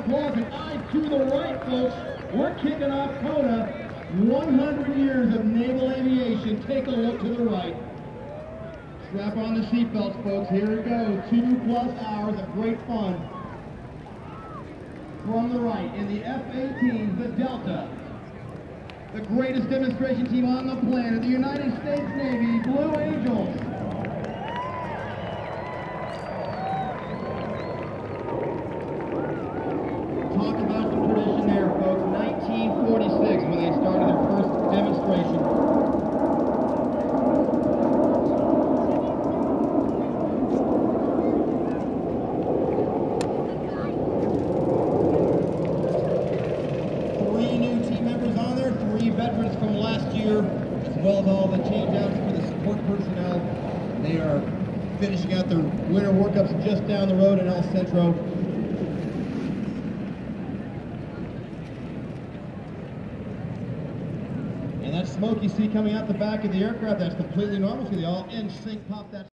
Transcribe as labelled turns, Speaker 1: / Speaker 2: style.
Speaker 1: applause and eyes to the right, folks. We're kicking off Kona. 100 years of naval aviation. Take a look to the right. Strap on the seatbelts, folks. Here it goes. 2+ hours of great fun. From the right, in the F-18, the Delta, the greatest demonstration team on the planet, the United States Navy Blue Angels. Talk about some tradition there, folks. 1946, when they started their first demonstration. Veterans from last year, as well as all the change-outs for the support personnel. They are finishing out their winter workups just down the road in El Centro. And that smoke you see coming out the back of the aircraft, that's completely normal. See, they all in sync pop that